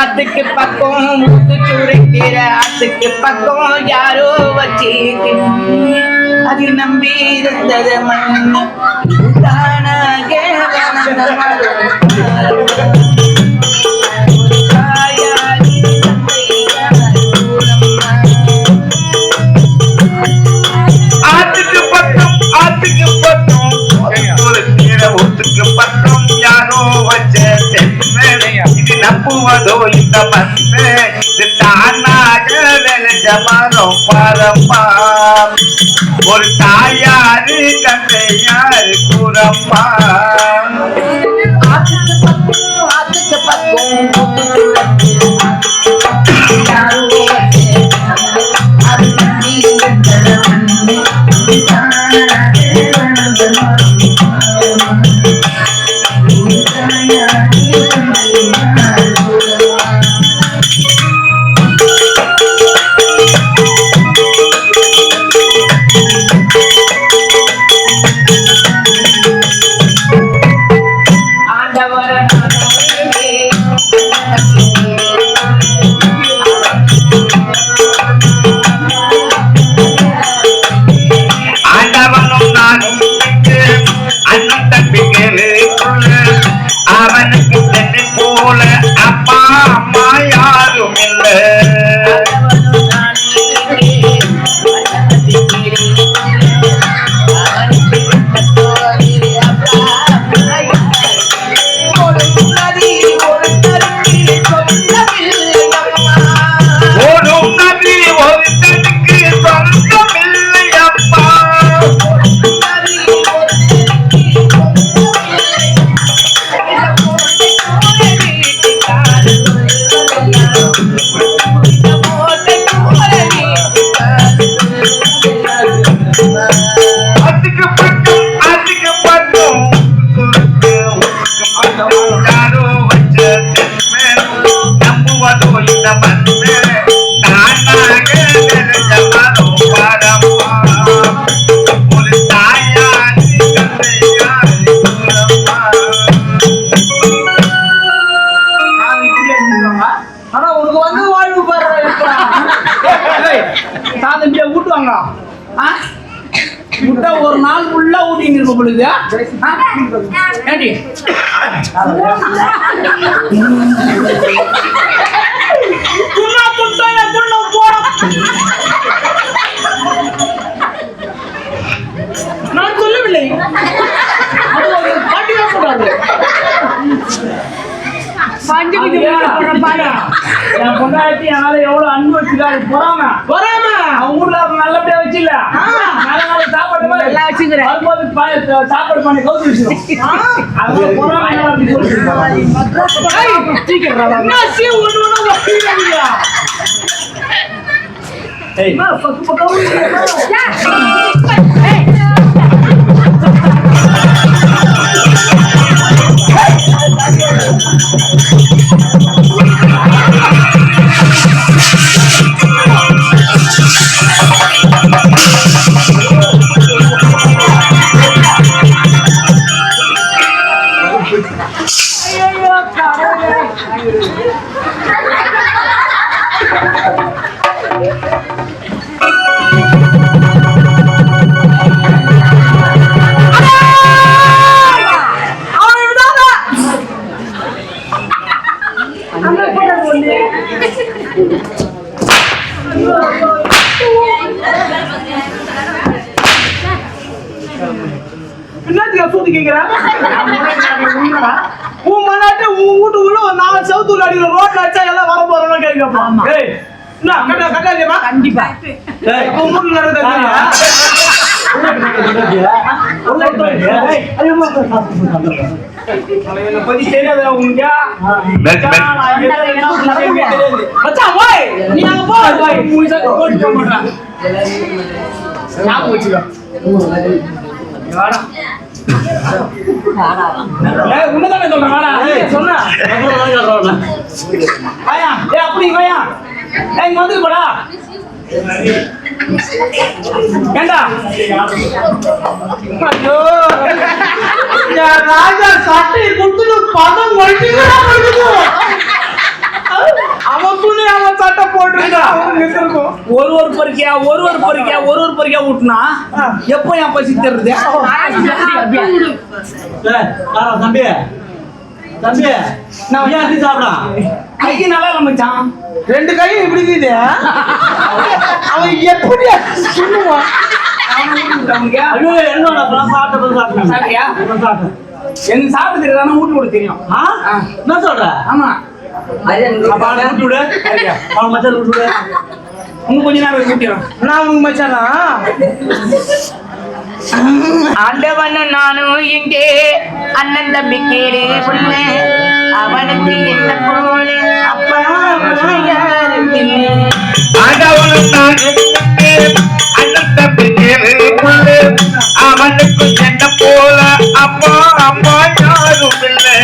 ஆத்துக்கு பக்கம் முத்து சுரைக்கிற ஆத்துக்கு பக்கம் யாரோ வச்சு அது நம்பி இருந்தது மண்ணு தானாக
ஆத்துக்கு பக்கம் ஒத்துக்கு பக்கம் யாரோ வச்ச இது நம்புவதோ இந்த மண்ணு இது தானாக விளைஞ்ச மரம் பாரம்மா ஒரு தாயாரு தந்தையாரு கூறம்மா.
உனக்கு வந்து வாழ்வு பாரு
சாதம் ஊட்டுவாங்க முட்டை ஒரு நாள் ஃபுல்லா ஊட்டின்னு இருக்க பொழுது ஏண்டி
நான் சொல்லவில்லை
என் பொண்டாட்டி என்னால எவ்வளவு அன்பு வச்சுக்காரு பொறாம அவங்க ஊர்ல நல்லபடியா வச்சுல நல்ல நல்ல சாப்பாடு வரும்போது சாப்பாடு பண்ணி கவுத்து வச்சிடும் பொறாம
உன் மனாட்டு உன் வீட்டுக்குள்ள ஒரு 4 செவத்துல அடிக்கிற ரோட்ல வச்சா எல்லாம் வர போறோம் கேட்கப்பா கண்டிப்பா
பத்தி தெரியாது உன்னதானே சொல்றேன் சொன்ன அப்படி இங்க வந்து போடா ஏண்டா ஐயோ ராஜா சட்டை கொடுத்து பதம் அவன் துணி அவன் சட்டை போட்டுருக்கான் ஒரு பொறுக்கியா ஊட்டினா எப்போ என் பசி தருது
தம்பி தம்பி நான் ஏன் சாப்பிடா
கைக்கு நல்லா மச்சான்
2 கையும் இப்படி இருக்குது அவன் எப்படி சொல்லுவான்
ஐயோ சாப்பிட்டியா எனக்கு சாப்பிட்டு தெரியாதானே ஊட்டி கூட தெரியும்
என்ன சொல்ற
ஆமா
ஊட்டி விடு அவன் மச்சான் ஊட்டி விடு
இன்னும் கொஞ்ச நேரம் ஊட்டிடும்
நான் உங்க மச்சானா
ஆண்டவனும் நானும் இங்கே அண்ணன் தம்பி கேடு புள்ள அவனுக்கு என்ன போல அப்பா யாரும் இல்லை
ஆண்டவனும் நானும் அண்ணன் தம்பி அவனுக்கு என்ன போல அப்பா அம்மா யாரும் இல்லை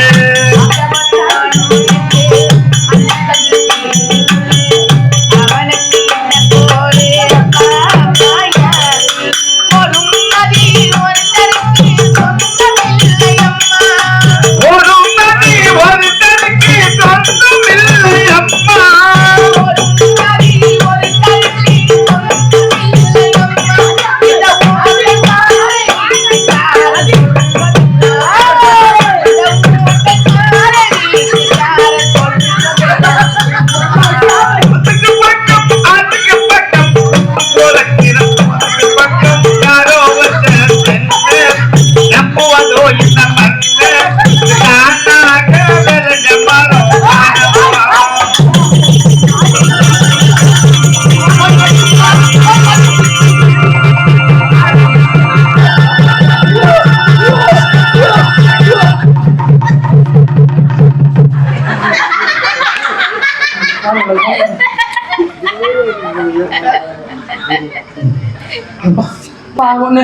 பாவம்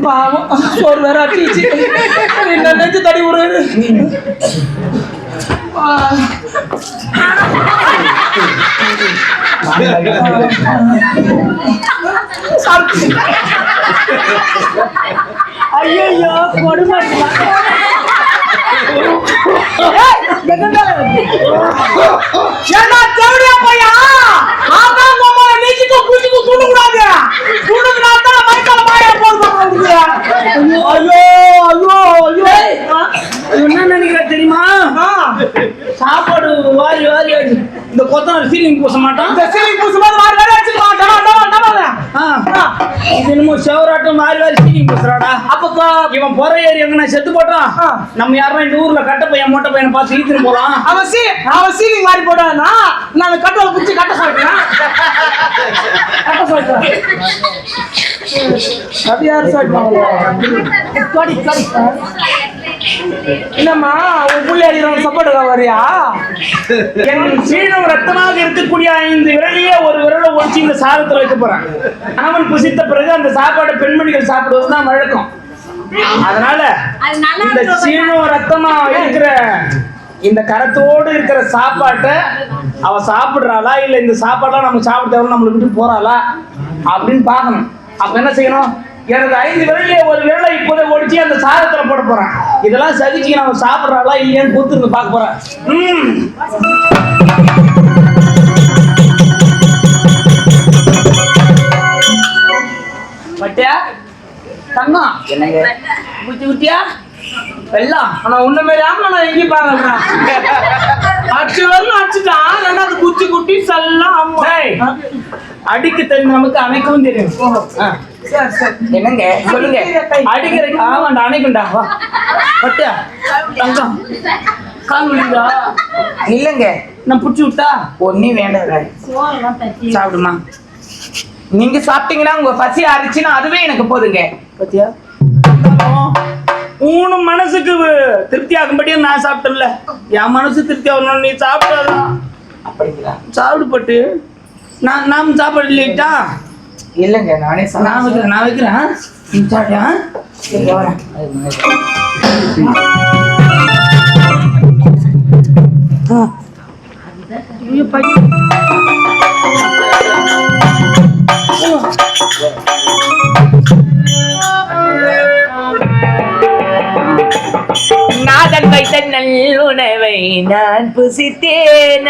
பாவம் சோறு வேற ஆட்டிச்சு என்ன நெஞ்சு தடி விடுறது
ஐயோ கொடுமை ஏன்னா
இந்த கொத்தனார் சீலிங் பூச மாட்டான்.
இந்த சீலிங் பூசும்போது மாறி வேற அடிச்சுக்கலாம்.
இது என்னமோ செவராட்டம் மாறி வாரி சீலிங் பூசுறாடா.
அப்போ
இவன் பொற ஏறி எங்கன்னா செத்து போட்டான். நம்ம யாரும் இந்த ஊர்ல கட்ட பையன் மொட்டை பையனை பார்த்து ஈத்துட்டு போலாம்.
அவன் சீலிங் மாறி போடுவானா? நான் கட்டோல புடிச்சு கட்ட சொல்றேன். அது யார் சொல்றாங்க? என்னம்மா உன் புள்ளி அடிக்கிறவங்க சப்போர்ட்டுக்கா வரியா?
என் சீனம் ரத்தமாக இருக்கக்கூடிய 5 விரலையே ஒரு விரலை ஒழிச்சு இந்த சாதத்துல வைக்க போறான். கணவன் புசித்த பிறகு அந்த சாப்பாடு பெண்மணிகள் சாப்பிடுவதுதான் வழக்கம். அதனால இந்த சீனம் ரத்தமா இருக்கிற இந்த கரத்தோடு இருக்கிற சாப்பாட்டை அவ சாப்பிடுறாளா இல்ல இந்த சாப்பாடுலாம் நம்ம சாப்பிட்டு நம்மளை விட்டு போறாளா அப்படின்னு பார்க்கணும். அப்ப என்ன செய்யணும்? எனது 5 விரலே ஒரு விரலை இப்போதை ஒடிச்சு அந்த சாதத்துல போட போறேன். இதெல்லாம் சகிச்சு நம்ம சாப்பிடுறாளா இல்லையான்னு பொறுத்து பார்க்க போறேன். பட்டியா தங்கம்
என்னங்க
குச்சி குட்டியா வெள்ளம்
ஆனா உண்மையிலே நான் எங்கேயும் பாக்கலாம். அச்சு வரணும் அச்சுட்டான். ரெண்டாவது குச்சி குட்டி செல்லாம்
அடிக்க தெரியும், நமக்கு அணைக்கவும் தெரியும்.
என்னங்க சொல்லுங்க.
அடிக்கிற ஆமாண்டா அணைக்குண்டா. வா பட்டியா தங்கம் கால் விழுதா?
இல்லங்க
நான் புடிச்சு விட்டா
ஒன்னும் வேண்டாங்க. சாப்பிடுமா? நீங்க சாப்பிட்டீங்கன்னா உங்க பசி அரிச்சுன்னா அதுவே எனக்கு போதுங்க.
பத்தியா உன் மனசுக்கு திருப்தி ஆகும்படியா நான் சாப்பிட்டல. என் மனசு திருப்தி ஆகணும். நீ சாப்பிட்டாதான்.
அப்படிங்களா?
சாப்பிடுபட்டு நாம் சாப்பாடு இல்லைட்டா?
இல்லங்க நானே
நான் வைக்கிறேன். நீ சாப்பிட்டியா?
நாதன் வைத்த நல்லுணவை நான் புசித்தேன.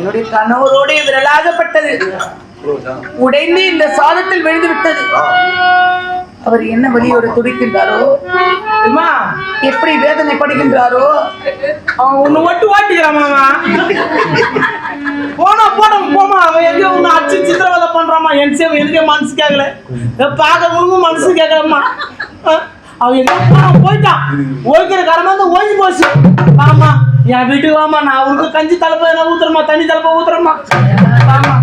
என்னுடைய கணவரோடு விரலாகப்பட்டது உடைந்து இந்த சாதத்தில் விழுந்து விட்டது. அவர் என்ன வழியோடு துடிக்கின்றாரோ, அம்மா எப்படி வேதனைப்படுகின்றாரோ.
அவன் உன்னை ஒட்டு ஓட்டிக்கிறான் மாமா. போனா போமா. அவன் எங்க உன்னை அச்சு சித்திரவதை பண்றாமா. எனக்கே மனசு கேட்கல. பார்க்க உனக்கும் மனசு கேட்கலம்மா. அவன் எங்க போயிட்டான். ஓய்க்கிற காரணமா தான் ஓய்வு போச்சு. ஆமா என் வீட்டுக்கு வாமா. நான் அவருக்கு கஞ்சி தலைப்ப ஊத்துறமா, தண்ணி தலைப்ப ஊத்துறமா. ஆமா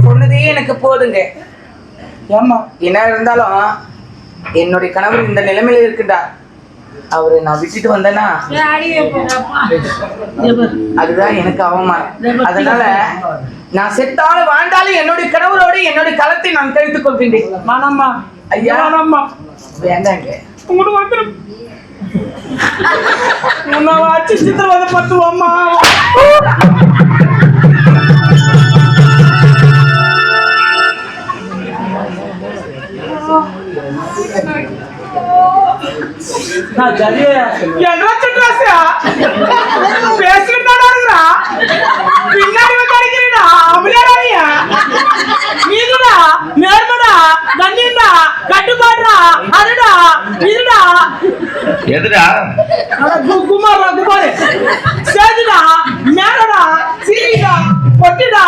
சொன்னதே எனக்கு போதுங்க.
ஏம்மா
என்ன இருந்தாலும் என்னுடைய கணவர் இந்த நிலைமையில இருக்குடா. அவரை நான் விட்டுட்டு வந்தேன்னா அதுதான் எனக்கு அவமானம். அதனால நான் செத்தாலும் வாழ்ந்தாலும் என்னுடைய கணவரோடு என்னுடைய களத்தை நான் கழித்துக் கொள்கின்றேன்.
மானம்மா
ஐயா
வேணாம்மா.
வேண்டாங்க.
உங்களுக்கு வந்துடும். உன்னை அச்சு சித்திரவதை பத்துவோம்மா. பின்னாடி வந்து அடிக்கிறா அமலாடியா நீங்கடா நேர்மடா கண்ணியண்டா கட்டுப்பாடுடா அதுடா இதுடா
எதுடா
குமார் சேதுடா மேலடா சீரிடா பொட்டிடா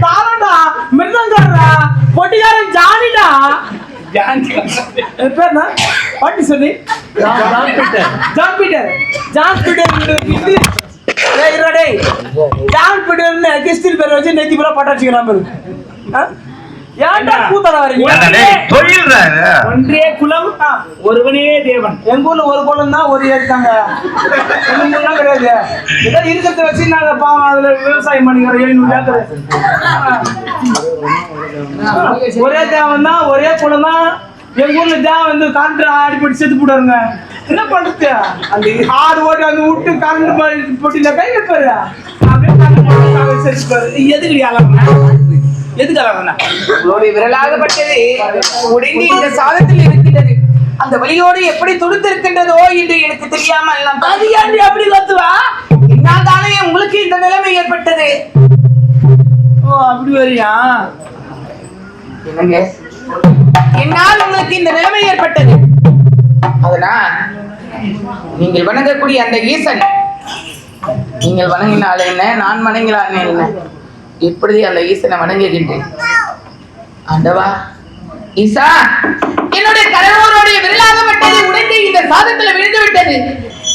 தாளடா மிருதங்கடா பொட்டிகாரன் ஜானிடா. பேர் பாட்டி சொல்லி ஜான் பீட்டர் ஜான் பீட்டர்னு கிறிஸ்டின் பேர் வச்சு நெத்தி பூரா பட்டாச்சுக்கிறான் பேரு. ஏன்டா கூத்தாட வரீங்க? ஒன்றே குலம் ஒருவனே தேவன். எங்க ஊர்ல ஒரு குலம் தான் ஒரு ஏற்காங்க. கிடையாது. ஏதோ இருக்கிறத வச்சு நாங்க பாவம் அதுல விவசாயம் பண்ணிக்கிறோம். 700 ஏக்கர் ஒரே தேவன் தான், ஒரே குலம் தான். எங்க ஊர்ல தேவன் வந்து கரண்ட் அடிப்பட்டு செத்து போடுவாருங்க. என்ன பண்றது? அந்த ஆடு ஓட்டு அந்த விட்டு கரண்ட் போட்டியில கை வைப்பாரு. அப்படியே செத்துப்பாரு. எதுக்கு
உங்களுடைய விரலாகப்பட்டது உடைந்து இந்த சாதத்தில் இருக்கின்றது. அந்த வழியோடு எப்படி துடித்திருக்கின்றதோ என்று எனக்கு தெரியாமல் நான் அப்படி கத்துவா. என்னால் தானே உங்களுக்கு இந்த நிலைமை ஏற்பட்டது.
ஓ அப்படி வரியா?
என்னங்க என்னால் உங்களுக்கு இந்த நிலைமை ஏற்பட்டது. அதனால் நீங்கள் வணங்கக்கூடிய அந்த ஈசன், நீங்கள் வணங்கினால என்ன, நான் வணங்கினாலே என்ன, இப்படி அந்த ஈசனை வணங்குகின்றேன். ஆண்டவா ஈசா, என்னுடைய கணவருடைய விரலாகப்பட்டது உடைந்து இந்த சாதத்துல விழுந்து விட்டது.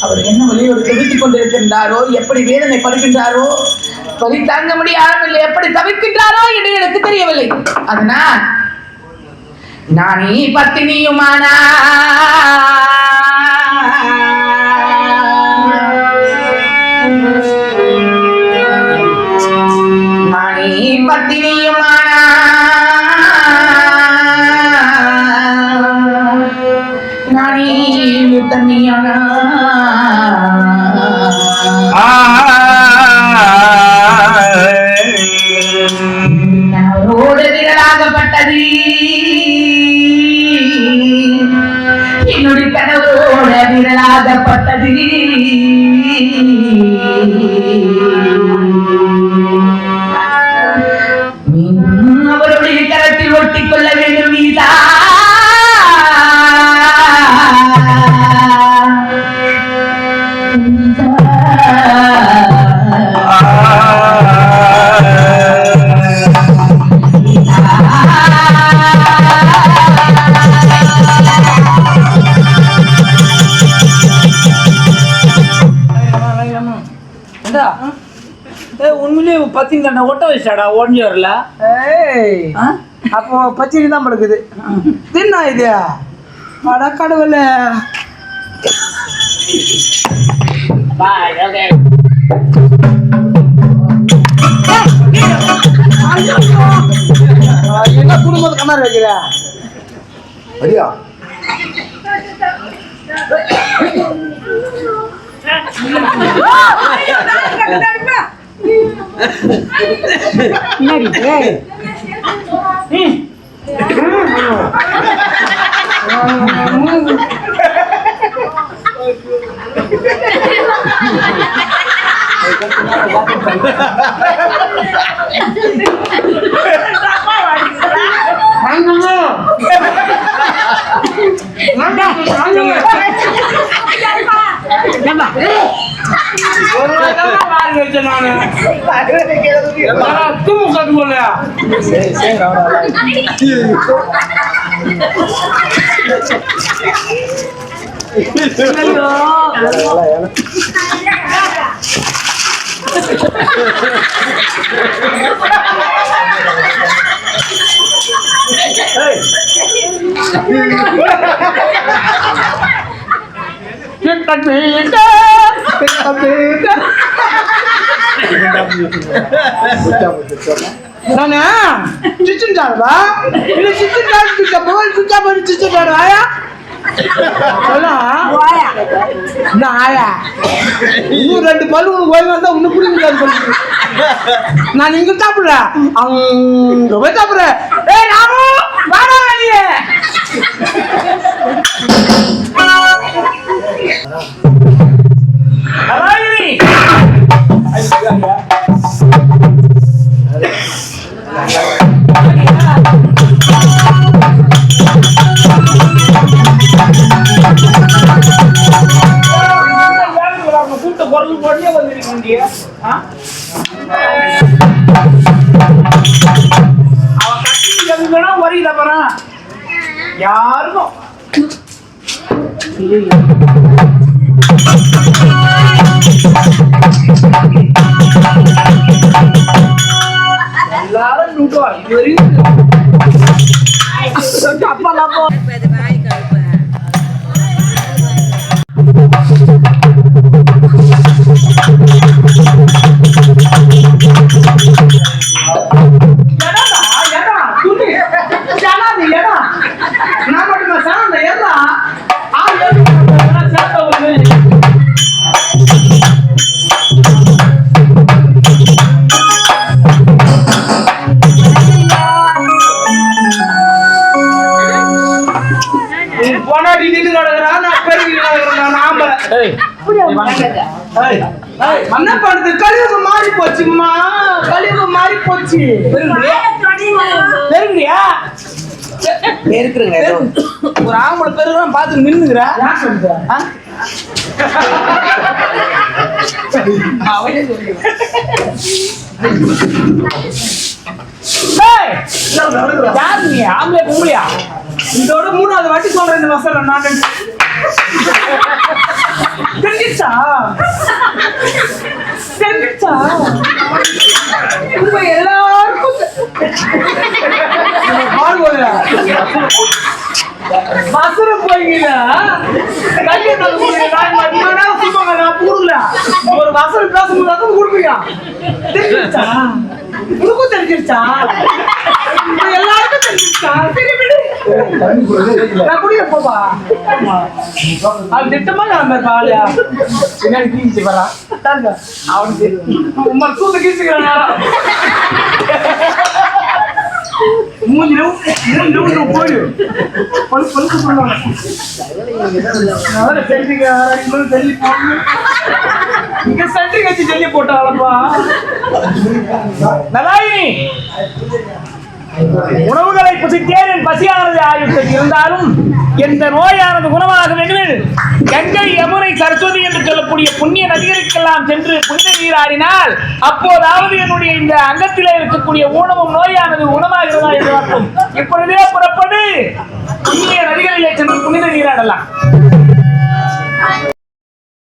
அவர் என்ன வழியோடு துடித்துக் கொண்டிருக்கின்றாரோ, எப்படி வேதனைப்படுகின்றாரோ, வலி தாங்க முடியாமல் எப்படி தவிர்க்கின்றாரோ என்று எனக்கு தெரியவில்லை. அதனால் நானே பத்தினியுமானா பத்தினியுமானா நானே தண்ணியானா அவரோடு விரலாகப்பட்டது. என்னுடைய கணவரோட விரலாகப்பட்டது. அவருடைய கரத்தில் ஒட்டிக் கொள்ள வேண்டும். ஈசா
உண்மையிலே பத்திங்க ஒட்ட வச்சாடா ஓடிஞ்சு வரல. அப்போ பச்சினி தான் படுக்குது. தின்னா இது அட கடவுள. என்ன குடும்பத்தை கண்ணாடி வைக்கிற அடியா?
நானே சிச்சுட்டாருவா இல்ல சிச்சுட்டாரு போய் சுத்தா பண்ணி சிச்சுட்டாரு ஆயா இன்னும் 2 பல்லு உனக்கு ஓய்வு வந்தா ஒண்ணு புரியுது. நான் இங்க சாப்பிடுறேன் அங்க போய் சாப்பிடுறேன். ஏய் ராமு வாடா வெளியே.
கூட்ட குரல் போட்டே வந்துருக்கீங்க. அவன் கட்டி எதுனா வரையில போறான் யாருக்கும் எல்லாரும் நூட்டுவா இது வரைக்கும் அப்பெல்லாம் போ. கழிவு மாறி போச்சுமா, கழிவு மாறி போச்சு. ஒரு ஆம்பளை பெருதான் பார்த்து நின்னுங்கிற ஆம்பளை பொம்பளையா? இதோட 3வது வாட்டி சொல்றேன் இந்த வசனம். நான் தெரிஞ்சிச்சா தெரிஞ்சிச்சா எல்லாருக்கும் வசனம் போய்ங்களா ஒரு வசனம் பேசும்போது கொடுப்பீங்க. தெரிஞ்சிச்சா உனக்கும் தெரிஞ்சிருச்சா எல்லாருக்கும் தெரிஞ்சிருச்சா? சரி விடு நான் குடிக்க போவா அது திட்டமா நான் பாலியா பின்னாடி கீழ்ச்சி வரான் அவனுக்கு உமா தூக்க கீழ்ச்சிக்கிறான் போய் பழுப்பு சொல்லுவாங்க. இங்க சட்டி கட்சி ஜல்லி போட்டாளப்பா. நலாயினி உணவுகளை புசித்தேன் பசியானது ஆயுத்தம் இருந்தாலும் எந்த நோயானது குணமாக வேண்டும் கங்கை யமுனை சரஸ்வதி என்று சொல்லக்கூடிய புண்ணிய நதிகளுக்கெல்லாம் சென்று புனித நீராடினால் அப்போதாவது என்னுடைய இந்த அங்கத்திலே இருக்கக்கூடிய ஊனமும் நோயானது குணமாகிறதா என்று பார்ப்போம். இப்பொழுதே புறப்படு புண்ணிய நதிகளிலே சென்று புனித நீராடலாம்.